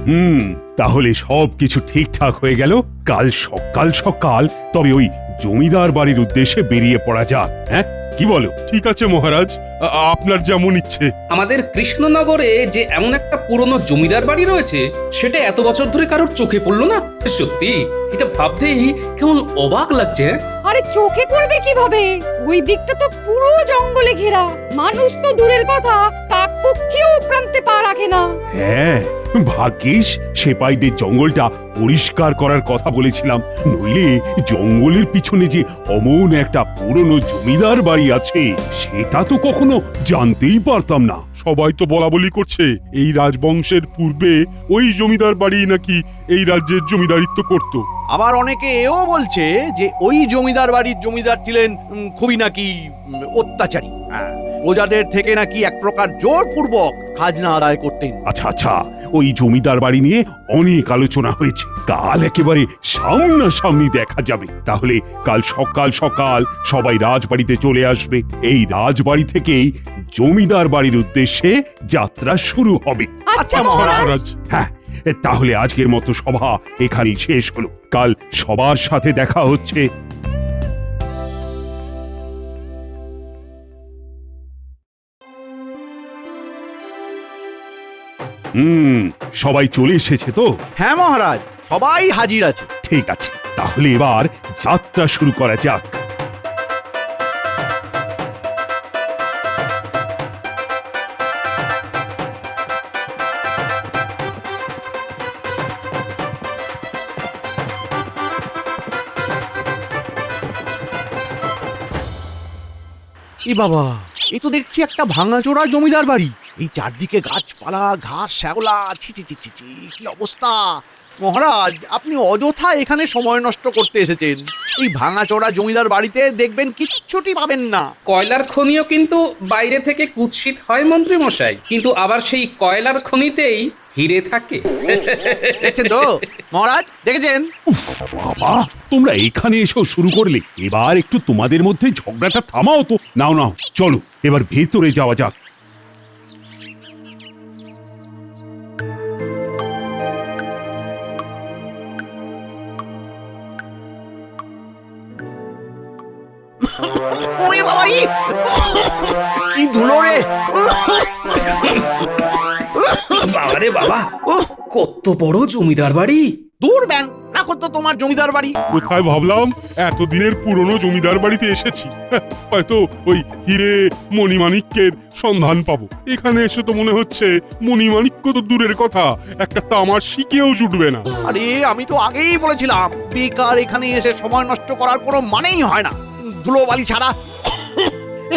হুম, তাহলে সবকিছু ঠিকঠাক হয়ে গেল। কাল সকাল সকাল তবে ওই জমিদার বাড়ির উদ্দেশ্যে বেরিয়ে পড়া যাক। হ্যাঁ, কি বলো? ঠিক আছে মহারাজ, আপনার যেমন ইচ্ছে। আমাদের কৃষ্ণনগরে যে এমন একটা পুরনো জমিদার বাড়ি রয়েছে, সেটা এত বছর ধরে কারোর চোখে পড়লো না। সত্যি এটা ভাবতেই কেমন অবাক লাগছে। আরে চোখে পড়বে কিভাবে? ওই দিকটা তো পুরো জঙ্গলে ঘেরা। মানুষ তো দূরের কথা, কাকপক্ষীও প্রান্তে পা রাখে না। হ্যাঁ, ভাগ্যিস সেপাইদের জঙ্গলটা পরিষ্কার করার কথা বলেছিলাম, নইলে জঙ্গলের পিছনে যে অমন একটা পুরনো জমিদার বাড়ি আছে সেটা তো কখনো জানতেই পারতাম না। সবাই তো বলা বলি করছে এই রাজবংশের পূর্বে ওই জমিদার বাড়ি নাকি এই রাজ্যের জমিদারিত্ব করত। আবার অনেকে এও বলছে যে ওই জমিদার বাড়ির জমিদার ছিলেন খুবই নাকি অত্যাচারী। প্রজাদের থেকে নাকি এক প্রকার জোরপূর্বক খাজনা আদায় করতেন। আচ্ছা আচ্ছা, ওই জমিদার বাড়ি নিয়ে অনেক আলোচনা হয়েছে, কাল একেবারে সামনাসামনি দেখা যাবে। তাহলে কাল সকাল সকাল সবাই রাজবাড়িতে চলে আসবে। এই রাজবাড়ি থেকেই জমিদার বাড়ির উদ্দেশ্যে যাত্রা শুরু হবে। আচ্ছা মহারাজ। মহারাজ, হ্যাঁ, তাহলে আজকের মতো সভা এখানেই শেষ হলো। কাল সবার সাথে দেখা হচ্ছে। সবাই চলে এসেছে তো? হ্যাঁ মহারাজ, সবাই হাজির আছে। ঠিক আছে, তাহলে এবার যাত্রা শুরু করা যাক। এ বাবা, এ তো দেখছি একটা ভাঙাচোরা জমিদার বাড়ি। এই চারদিকে গাছপালা, ঘাস, শ্যাওলা, ছি ছি ছি ছি ছি, কি অবস্থা! মহারাজ, আপনি অযথা এখানে সময় নষ্ট করতে এসেছেন। এই ভাঙাচোরা জমিদার বাড়িতে দেখবেন কিচ্ছুটি পাবেন না। কয়লার খনিও কিন্তু বাইরে থেকে কুৎসিত হয় মন্ত্রী মশাই, কিন্তু আবার সেই কয়লার খনিতেই হিরে থাকে। দেখছেন তো মহারাজ, দেখেছেন? উফ বাবা, তোমরা এখানে এসেও শুরু করলে। এবার একটু তোমাদের মধ্যে ঝগড়াটা থামাও তো। নাও নাও, চলো এবার ভেতরে যাওয়া যাক। ওরে বাবা, কি ধুলো রে! বাবারে বাবা, কত বড় জমিদার বাড়ি! দূর ব্যাং, রাখো তো তোমার জমিদার বাড়ি। কোথায় ভাবলাম এতদিনের পুরনো জমিদার বাড়িতে এসেছি, হয়তো ওই হিরে মণিমাণিক্যের সন্ধান পাবো। এখানে এসে তো মনে হচ্ছে মণিমাণিক্য তো দূরের কথা, একটা তামার শিকেও জুটবে না। আরে আমি তো আগেই বলেছিলাম, বেকার এখানে এসে সময় নষ্ট করার কোনো মানেই হয় না। ধুলোবালি ছাড়া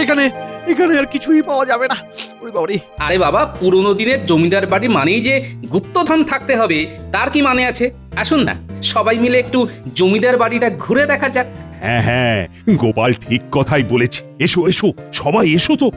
এখানে এখানে আর কিছুই পাওয়া যাবে না। ওরে বাবারে! আরে বাবা, পুরনো দিনের জমিদার বাড়ি মানেই যে গুপ্তধন থাকতে হবে তার কি মানে আছে? আসুন না, সবাই মিলে একটু জমিদার বাড়িটা ঘুরে দেখা যাক। হ্যাঁ হ্যাঁ, গোপাল ঠিক কথাই বলেছে। এসো এসো, সবাই এসো তো।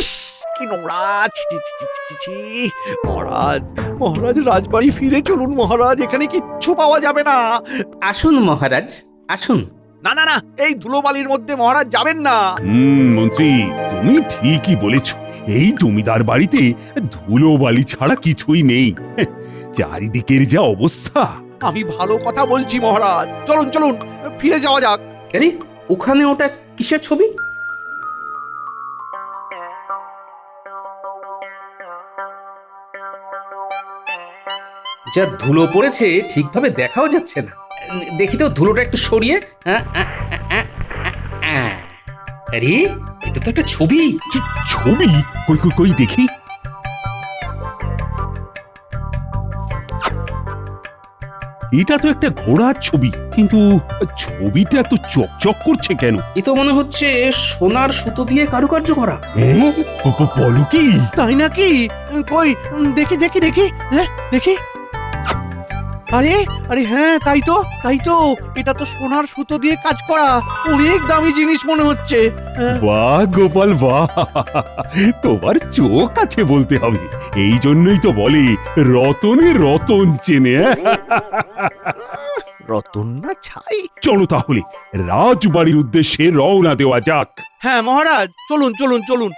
ইস, কি নোংরা! ছি, ছি, ছি, ছি, ছি, ছি, ছি। মহারাজ, মহারাজ, রাজবাড়ি ফিরে চলুন মহারাজ, এখানে কিচ্ছু পাওয়া যাবে না। আসুন মহারাজ, আসুন। না না না, এই ধুলোবালির মধ্যে মহারাজ যাবেন না। মন্ত্রী, তুমি ঠিকই বলেছ। এই জমিদার বাড়িতে ধুলোবালি ছাড়া কিছুই নেই। চারিদিকের যা অবস্থা! আমি ভালো কথা বলছি মহারাজ, চলুন চলুন, ফিরে যাওয়া যাক। আরে ওখানে ওটা কিসের ছবি? যা ধুলো পড়েছে ঠিকভাবে দেখাও যাচ্ছে না। দেখি তো ধুলোটা একটু সরিয়ে। আরে এটা তো একটা ছবি। ছবি? কই কই কই দেখি। এটা তো একটা ঘোড়ার ছবি, কিন্তু ছবিটা তো চকচক করছে কেন? এ তো মনে হচ্ছে সোনার সুতো দিয়ে কারুকার্য করা। বলো কি? তাই নাকি? কই দেখি দেখি দেখি, হ্যাঁ দেখি। আরে আরে হ্যাঁ, তাই তো এটা তো সোনার সুতো দিয়ে কাজ করা, অনেক দামি জিনিস মনে হচ্ছে। হ্যাঁ, বাহ গোপাল বাহ, তোমার চোখ আছে বলতে হবে। এই জন্যই তো বলে রতনে রতন চেনে। রতন না ছাই। চলো তাহলে রাজবাড়ির উদ্দেশ্যে রওনা দেওয়া যাক। হ্যাঁ মহারাজ, চলুন চলুন চলুন।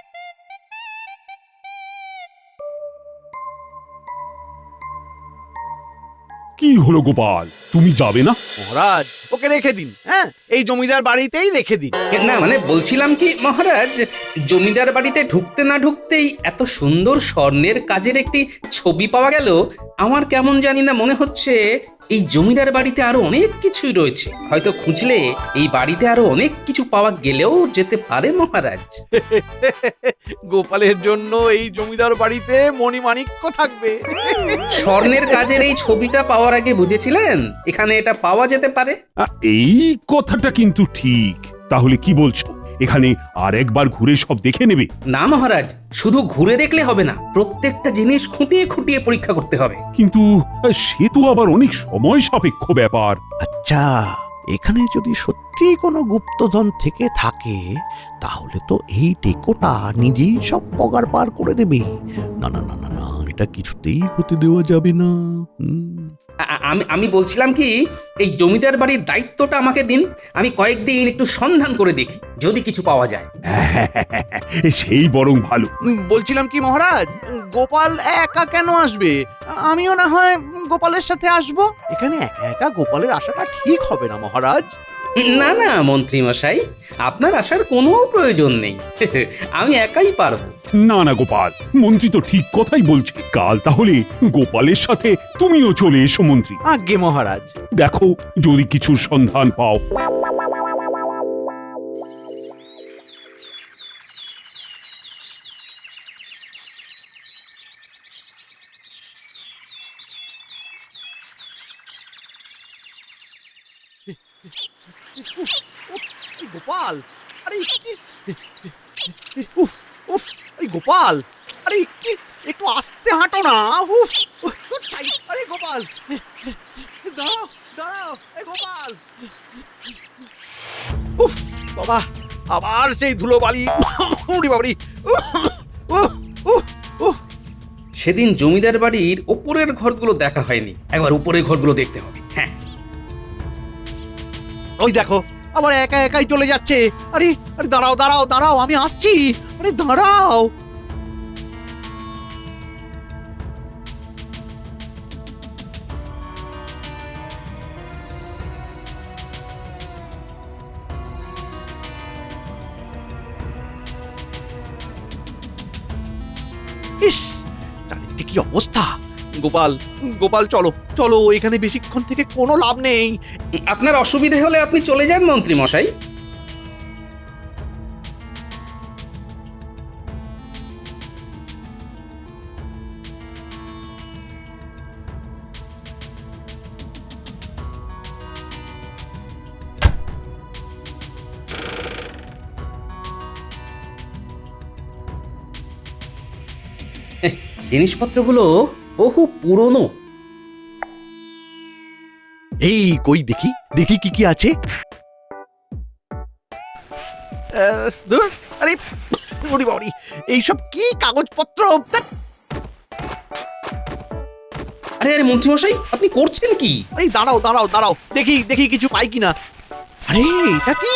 কি হলো গোপাল, তুমি যাবে না? মহারাজ ওকে রেখে দিন, হ্যাঁ এই জমিদার বাড়িতেই রেখে দিন। না মানে বলছিলাম কি মহারাজ, জমিদার বাড়িতে ঢুকতে না ঢুকতেই এত সুন্দর স্বর্ণের কাজের একটি ছবি পাওয়া গেল। আমার কেমন জানি না মনে হচ্ছে এই জমিদার বাড়িতে আরো অনেক কিছুই রয়েছে। হয়তো খুঁজলে এই বাড়িতে আরো অনেক কিছু পাওয়া গেলেও যেতে পারে মহারাজ। গোপালের জন্য এই জমিদার বাড়িতে মণিমাণিক্য থাকবে। স্বর্ণের কাজের এই ছবিটা পাওয়ার আগে বুঝেছিলেন এখানে এটা পাওয়া যেতে পারে? এই কথাটা কিন্তু ঠিক। তাহলে কি বলছো, এখানে আর একবার ঘুরে সব দেখে নেবে? না মহারাজ, শুধু ঘুরে দেখলে হবে না, প্রত্যেকটা জিনিস খুঁটিয়ে খুঁটিয়ে পরীক্ষা করতে হবে। কিন্তু সে তো আবার অনেক সময় সাপেক্ষ ব্যাপার। আচ্ছা, এখানে যদি সত্যি কোনো গুপ্তধন থেকে থাকে তাহলে তো এই টেকোটা নিজেই সব পগার পার করে দেবে। না না না না না, এটা কিছুতেই হতে দেওয়া যাবে না। আমি বলছিলাম কি, এই জমিদার বাড়ির দায়িত্বটা আমাকে দিন, আমি কয়েকদিন একটু সন্ধান করে দেখি যদি কিছু পাওয়া যায়। সেই বরং ভালো। বলছিলাম কি মহারাজ, গোপাল একা কেন আসবে? আমিও না হয় গোপালের সাথে আসব। এখানে একা একা গোপালের আসাটা ঠিক হবে না মহারাজ। না না মন্ত্রী মশাই, আপনার আসার কোনো প্রয়োজন নেই। আমি একাই পারবো। না না গোপাল, মন্ত্রী তো ঠিক কথাই বলছে। কাল তাহলে গোপালের সাথে তুমিও চলে এসো মন্ত্রী। আজ্ঞে মহারাজ। দেখো যদি কিছুর সন্ধান পাও। এই গোপাল, আরে কি, উফ উফ, এই গোপাল, আরে কি, একটু আস্তে হাঁটো না। উফ উফ, ছাই, আরে গোপাল, দাঁড়াও দাঁড়াও, এই গোপাল। উফ বাবা, আবার সেই ধুলোবালি। উড়ি বাবারি। উফ উফ উফ। সেদিন জমিদার বাড়ির ওপরের ঘরগুলো দেখা হয়নি, একবার উপরের ঘরগুলো দেখতে হবে। হ্যাঁ, ওই দেখো আবার একা একাই চলে যাচ্ছে। আরে আরে দাঁড়াও দাঁড়াও দাঁড়াও, আমি আসছি। আরে দাঁড়াও। ইস, চারিদিকে কি অবস্থা। গোপাল গোপাল, চলো চলো, এখানে বেশিক্ষণ থেকে কোনো লাভ নেই। আপনার অসুবিধে হলে আপনি চলে যান মন্ত্রী মশাই। জিনিসপত্রগুলো বহু পুরনো। এই কই দেখি দেখি কি কি আছে। ধুর, আরে ওরে বাবারে, এইসব কি কাগজপত্র? আরে আরে মন্ত্রী মশাই, আপনি করছেন কি? আরে দাঁড়াও দাঁড়াও দাঁড়াও, দেখি দেখি কিছু পাই কিনা। আরে এটা কি?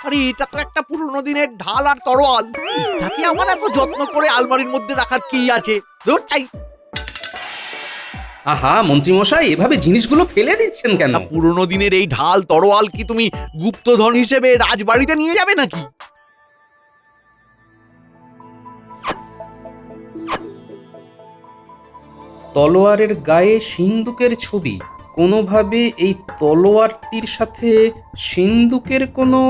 আরে এটা তো একটা পুরনো দিনের ঢাল আর তরোয়াল। এটাকে আমার এত যত্ন করে আলমারির মধ্যে রাখার কি আছে? ধুর, চাই। আহা মন্ত্রী মশাই, এভাবে জিনিসগুলো ফেলে দিচ্ছেন কেন? না, পুরনো দিনের এই ঢাল তরোয়াল কি তুমি গুপ্তধন হিসেবে রাজবাড়িতে নিয়ে যাবে নাকি? তলোয়ারের গায়ে সিন্দুকের ছবি, কোনোভাবে এই তলোয়ারটির সাথে সিন্দুকের কোনো...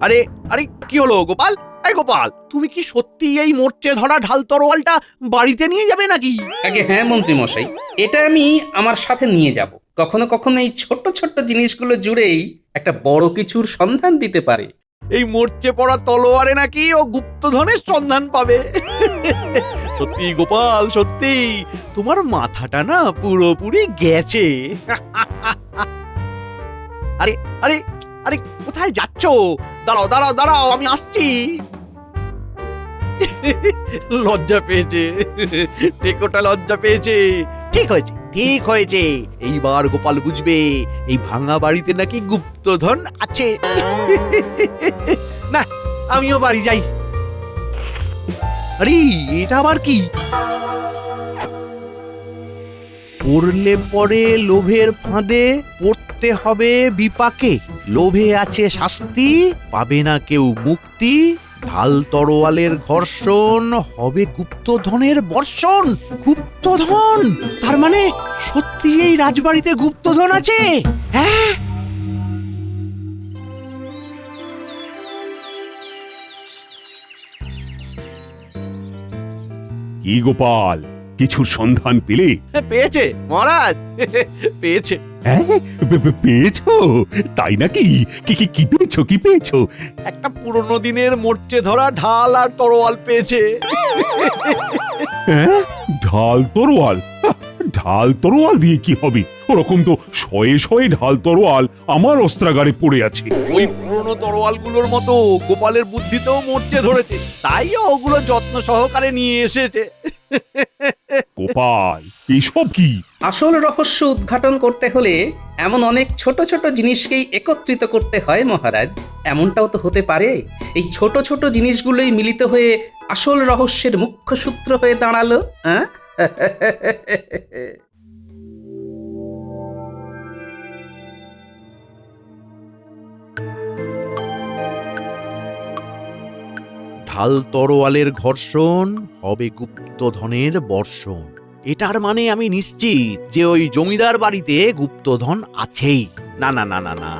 আরে আরে কি হলো গোপাল? এই গোপাল, তুমি কি সত্যি এই মোর্চে ধরা ঢাল তরোয়ালটা বাড়িতে নিয়ে যাবে নাকি? আগে হ্যাঁ মন্ত্রী মশাই, এটা আমি আমার সাথে নিয়ে যাব। কখনো কখনো এই ছোট্ট ছোট্ট জিনিসগুলো জুড়েই একটা বড় কিছুর সন্ধান দিতে পারে। এই মোর্চে পড়া তলোয়ারে নাকি ও গুপ্তধনের সন্ধান পাবে। সত্যি গোপাল, সত্যি তোমার মাথাটা না পুরোপুরি গেছে। আরে আরে আরে কোথায় যাচ্ছ? দাঁড়াও দাঁড়াও দাঁড়াও, আমি আসছি। লজ্জা পেয়েছে, টেকোটা লজ্জা পেয়েছে। ঠিক হয়েছে, ঠিক হয়েছে, এইবার গোপাল বুঝবে এই ভাঙা বাড়িতে নাকি গুপ্তধন আছে। না, আমিও বাড়ি যাই। আরে এটা আবার কি? পড়লে পরে লোভের ফাঁদে পড়তে হবে বিপাকে, লোভে আছে শাস্তি, পাবে না কেউ মুক্তি, ঢাল তরোয়ালের ঘর্ষণ, হবে গুপ্তধনের বর্ষণ। গুপ্তধন, তার মানে সত্যি এই রাজবাড়িতে গুপ্তধন আছে? হ্যাঁ, কি গোপাল, কিছুর সন্ধান পেলে? পেয়েছে মহারাজ, পেয়েছে। হ্যাঁ, পেয়েছো? তাই নাকি? কি কি কি পেয়েছো, কি পেয়েছো? একটা পুরনো দিনের মোর্চে ধরা ঢাল আর তরোয়াল পেয়েছে। হ্যাঁ, ঢাল তরোয়াল? ঢাল তরোয়াল দিয়ে কি হবে? ওরকম তো শয়ে শয়ে ঢাল তরোয়াল আমার অস্ত্রাগারে পড়ে আছে। ওই পুরনো তরোয়ালগুলোর মতো গোপালের বুদ্ধিতেও মোর্চে ধরেছে, তাই ওগুলো যত্ন সহকারে নিয়ে এসেছে। গোপাল, এসব কি? আসল রহস্য উদ্ঘাটন করতে হলে এমন অনেক ছোট ছোট জিনিসকেই একত্রিত করতে হয় মহারাজ। এমনটাও তো হতে পারে এই ছোট ছোট জিনিসগুলোই মিলিত হয়ে আসল রহস্যের মুখ্য সূত্র হয়ে দাঁড়ালো। হ্যাঁ, ঢাল তরোয়ালের ঘর্ষণ, হবে গুপ্তধনের বর্ষণ। এটার মানে আমি নিশ্চিত যে ওই জমিদার বাড়িতে গুপ্তধন আছেই। না না না না না,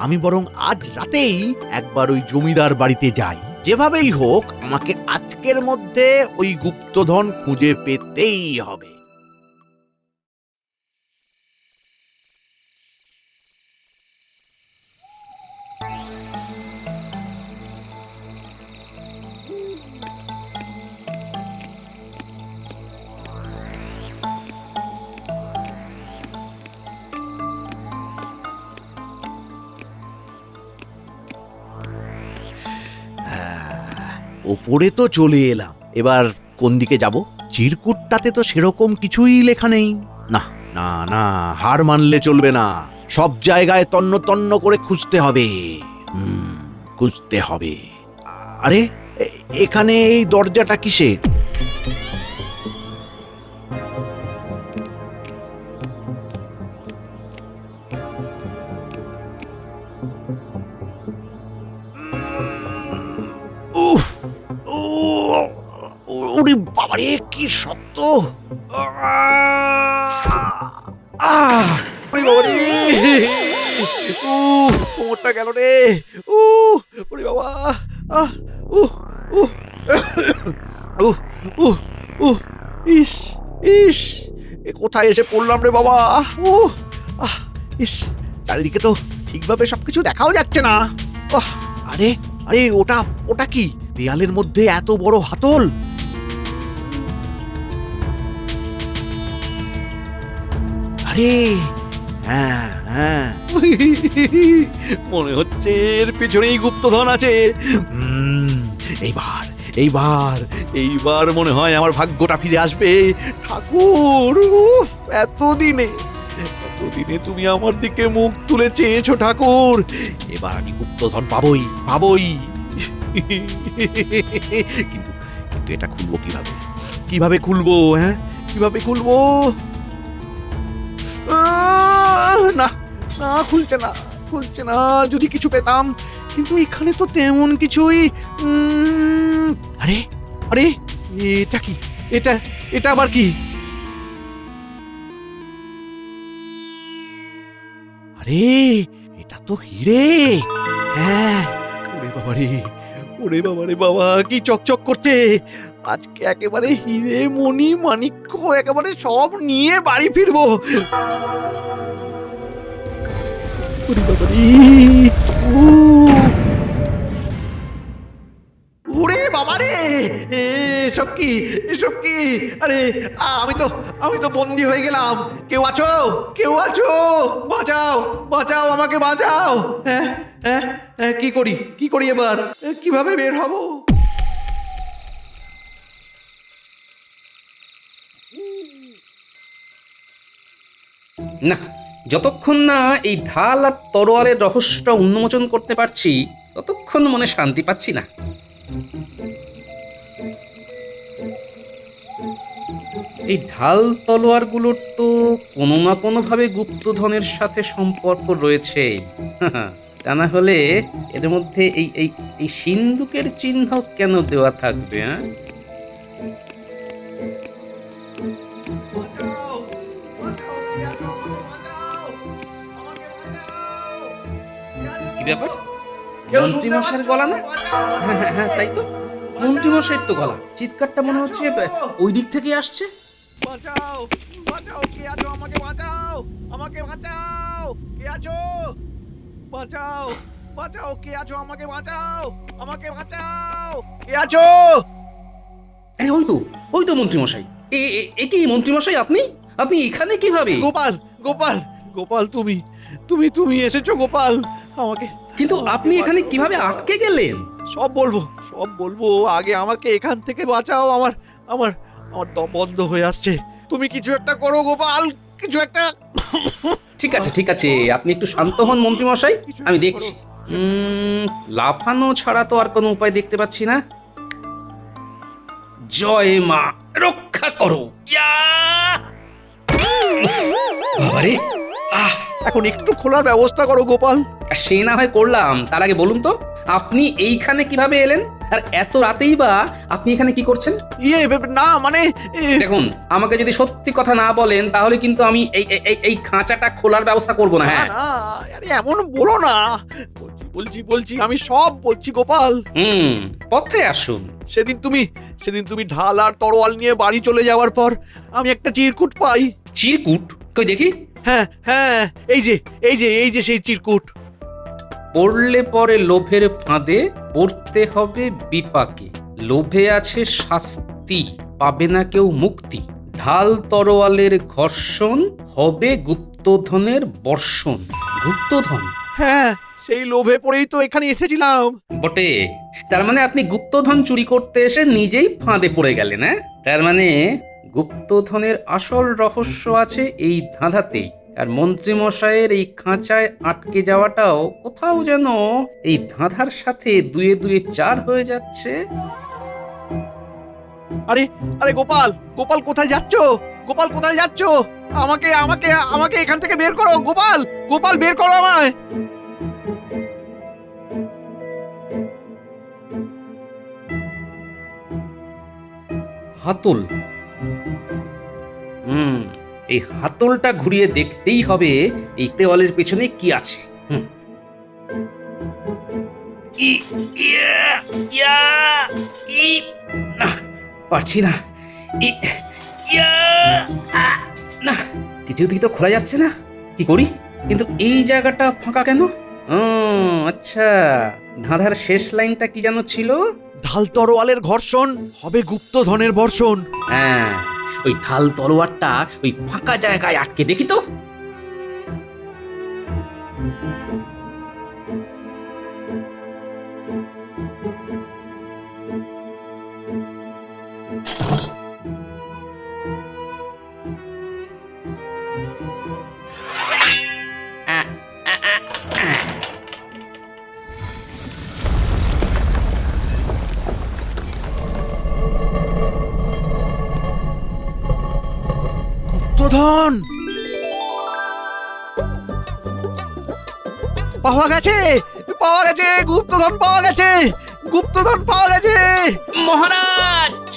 আমি বরং আজ রাতেই একবার ওই জমিদার বাড়িতে যাই। যেভাবেই হোক আমাকে আজকের মধ্যে ওই গুপ্তধন খুঁজে পেতেই হবে। ওপরে তো চলে এলাম, এবার কোন দিকে যাব? চিরকুটটাতে তো সেরকম কিছুই লেখা নেই। না না না, হার মানলে চলবে না, সব জায়গায় তন্ন তন্ন করে খুঁজতে হবে। খুঁজতে হবে। আরে এখানে এই দরজাটা কিসের? ওরে বাবারে, কি শক্ত! ওরে বাবারে, কোমরটা গেল রে! ওরে বাবা! ইস ইস, এ কোথায় এসে পড়লাম রে বাবা! ইস, চারিদিকে তো ঠিকভাবে সবকিছু দেখাও যাচ্ছে না। আরে আরে, ওটা কি? দেয়ালের মধ্যে এত বড় হাতল! আরে হ্যাঁ হ্যাঁ, মনে হচ্ছে এর পেছনেই গুপ্তধন আছে। এইবার এইবার এইবার মনে হয় আমার ভাগ্যটা ফিরে আসবে। ঠাকুর, এতদিনে তুমি আমার দিকে মুখ তুলে চেয়েছো ঠাকুর, এবার আমি গুপ্তধন পাবই পাবই। কিন্তু কিন্তু এটা খুলবো কিভাবে? কিভাবে খুলবো? হ্যাঁ, কিভাবে খুলবো? না না, খুলছে না, খুলছে না। যদি কিছু পেতাম, কিন্তু এখানে তো তেমন কিছুই। আরে আরে, এটা কি? এটা আবার কি? আরে এটা তো হিরে। হ্যাঁ, ওরে বাবারে, ওরে বাবারে বাবা, কি চকচক করছে! আজকে একেবারে হিরে মণি মাণিক্য একেবারে সব নিয়ে বাড়ি ফিরবো। ওরে বাবারে, ওরে বাবারে, এসব কি, এসব কি? আরে আমি তো বন্দি হয়ে গেলাম। কেউ আছো, কেউ আছো? বাঁচাও, বাঁচাও, আমাকে বাঁচাও। হ্যাঁ হ্যাঁ হ্যাঁ, কি করি এবার? কিভাবে বের হব? না, যতক্ষণ না এই ঢাল আর তরোয়ালের রহস্যটা উন্মোচন করতে পারছি ততক্ষণ মনে শান্তি পাচ্ছি না। এই ঢাল তলোয়ারগুলোর তো কোনো না কোনোভাবে গুপ্তধনের সাথে সম্পর্ক রয়েছে। তা না হলে এর মধ্যে এই এই এই সিন্দুকের চিহ্ন কেন দেওয়া থাকবে? হ্যাঁ, বাঁচাও, বাঁচাও, কে আছো? আমাকে বাঁচাও, আমাকে বাঁচাও। কি ব্যাপার? কেউ মন্ত্রী শুনতে মশাইয়ের পাচ্ছ? গলা না? বাঁচাও। হ্যাঁ হ্যাঁ হ্যাঁ, তাই তো, মন্ত্রী মশাইয়ের তো গলা। চিৎকারটা মনে হচ্ছে ওই দিক থেকে আসছে। বাঁচাও, বাঁচাও, কে আছো? আমাকে বাঁচাও, আমাকে বাঁচাও, কে আছো? বাঁচাও, বাঁচাও, কে আছো? আমাকে বাঁচাও, আমাকে বাঁচাও, কে আছো? আরে ওই তো মন্ত্রী মশাই। এ কি মন্ত্রী মশাই, আপনি আপনি এখানে কিভাবে? গোপাল, গোপাল, গোপাল, তুমি তুমি তুমি এসেছো গোপাল? আমাকে কিন্তু আপনি এখানে কিভাবে আটকে গেলেন? সব বলবো, সব বলবো। আগে আমাকে এখান থেকে বাঁচাও। আমার আমার আমার দম বন্ধ হয়ে আসছে। তুমি কিছু একটা করো গোপাল, কিছু একটা। ঠিক আছে ঠিক আছে, আপনি একটু শান্ত হন মন্ত্রী মশাই, আমি দেখছি। লাফানো ছাড়া তো আর কোনো উপায় দেখতে পাচ্ছি না। জয় মা, রক্ষা করো। ইয়া! উফ, বাবারে, আহ! এখন একটু খোলার ব্যবস্থা করো গোপাল। সে না হয় করলাম, তার আগে বলুন তো আপনি এইখানে কিভাবে এলেন? আর এত রাতেই বা আপনি এখানে কি করছেন? না মানে দেখুন, আমাকে যদি সত্যি কথা না বলেন তাহলে কিন্তু আমি এই খাঁচাটা খোলার ব্যবস্থা করব না। না হ্যাঁ, না, আরে এমন বলো না। বলছি আমি সব বলছি গোপাল। পথে আসুন। সেদিন তুমি ঢাল আর তরোয়াল নিয়ে বাড়ি চলে যাওয়ার পর আমি একটা চিরকুট পাই। চিরকুট? কই দেখি। হ্যাঁ হ্যাঁ, এই যে সেই চিরকুট। পড়লে পরে লোভের ফাঁদে পড়তে হবে বিপাকে, লোভে আছে শাস্তি, পাবে না কেউ মুক্তি, ঢাল তরোয়ালের ঘর্ষণ, হবে গুপ্তধনের বর্ষণ। গুপ্তধন? হ্যাঁ, সেই লোভে পড়েই তো এখানে এসেছিলাম। বটে, তার মানে আপনি গুপ্তধন চুরি করতে এসে নিজেই ফাঁদে পড়ে গেলেন? হ্যাঁ, তার মানে গুপ্তধনের আসল রহস্য আছে এই ধাঁধাতেই। আর মন্ত্রী মশাইয়ের এই খাঁচায় আটকে যাওয়াটাও কোথাও যেন এই ধাঁধার সাথে দুয়ে দুয়ে চার হয়ে যাচ্ছে। আরে আরে গোপাল, গোপাল কোথায় যাচ্ছো? গোপাল কোথায় যাচ্ছো? আমাকে আমাকে আমাকে এখান থেকে বের করো গোপাল, গোপাল বের করো আমায়। হাতল। এই হাতলটা ঘুরিয়ে দেখতেই হবে এই দেওয়ালের পেছনে কি আছে। পারছি না। না, কিছুতেই তো খোলা যাচ্ছে না। কি করি? কিন্তু এই জায়গাটা ফাঁকা কেন? আচ্ছা, ধাঁধার শেষ লাইনটা কি যেন ছিল? ঢাল তরোয়ালের ঘর্ষণ, হবে গুপ্তধনের বর্ষণ। হ্যাঁ, ওই ঢাল তলোয়ারটা ওই ফাঁকা জায়গায় আটকে, দেখি তো। গুপ্তধন পাওয়া গেছে, পাওয়া গেছে, গুপ্তধন পাওয়া গেছে, গুপ্তধন পাওয়া গেছে। মহারাজ!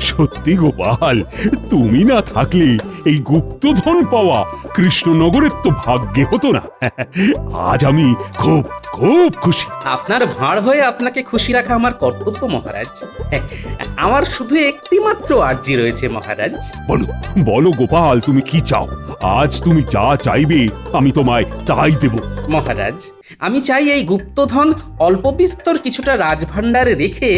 সত্যি গোপাল, তুমি না থাকলে এই গুপ্তধন পাওয়া কৃষ্ণনগরের তো ভাগ্যে হতো না। আজ আমি খুব খুব খুশি। আপনার ভাঁড় হয়ে আপনাকে খুশি রাখা আমার কর্তব্য মহারাজ। আমার শুধু একটি মাত্র আর্জি রয়েছে মহারাজ। বলো বলো গোপাল, তুমি কি চাও? আজ তুমি যা চাইবে আমি তোমায় তাই দেব। মহারাজ, আমি চাই এই গুপ্তধন অল্প বিস্তর কিছুটা রাজভাণ্ডারে রেখে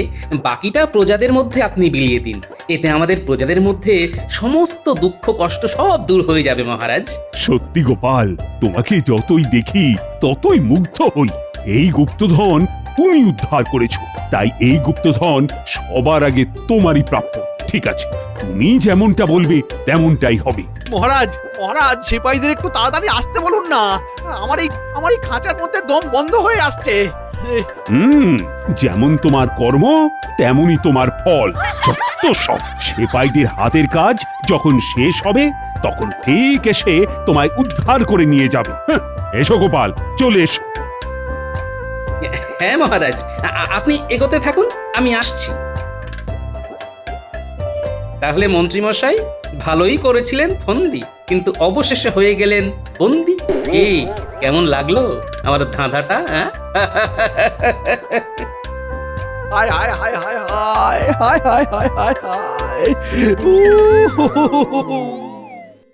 বাকিটা প্রজাদের মধ্যে আপনি বিলিয়ে দিন। এতে আমাদের প্রজাদের মধ্যে সমস্ত দুঃখ কষ্ট সব দূর হয়ে যাবে মহারাজ। সত্যি গোপাল, তোমাকে যতই দেখি ততই মুগ্ধ হই। এই গুপ্তধন তুমি উদ্ধার করেছো, তাই এই গুপ্তধন সবার আগে তোমারই প্রাপ্য। ঠিক আছে, তুমি যেমনটা বলবে তেমনটাই হবে। মহারাজ মহারাজ সিপাহীদের একটু তাড়াতাড়ি আসতে বলুন না, আমার এই খাঁচার মধ্যে দম বন্ধ হয়ে আসছে। যেমন তোমার কর্ম তেমনই তোমার ফল। যত সব সেপাইদের হাতের কাজ যখন শেষ হবে তখন ঠিক এসে তোমায় উদ্ধার করে নিয়ে যাবে। এসো গোপাল, চলে এসো। হ্যাঁ মহারাজ, আপনি এগোতে থাকুন, আমি আসছি। তাহলে মন্ত্রীমশাই, ভালোই করেছিলেন ফন্দি, কিন্তু অবশেষে হয়ে গেলেন বন্দি। কি কেমন লাগলো আমার ধাঁধাটা? হায় হায় হায় হায় হায় হায় হায় হায় হায় হায়।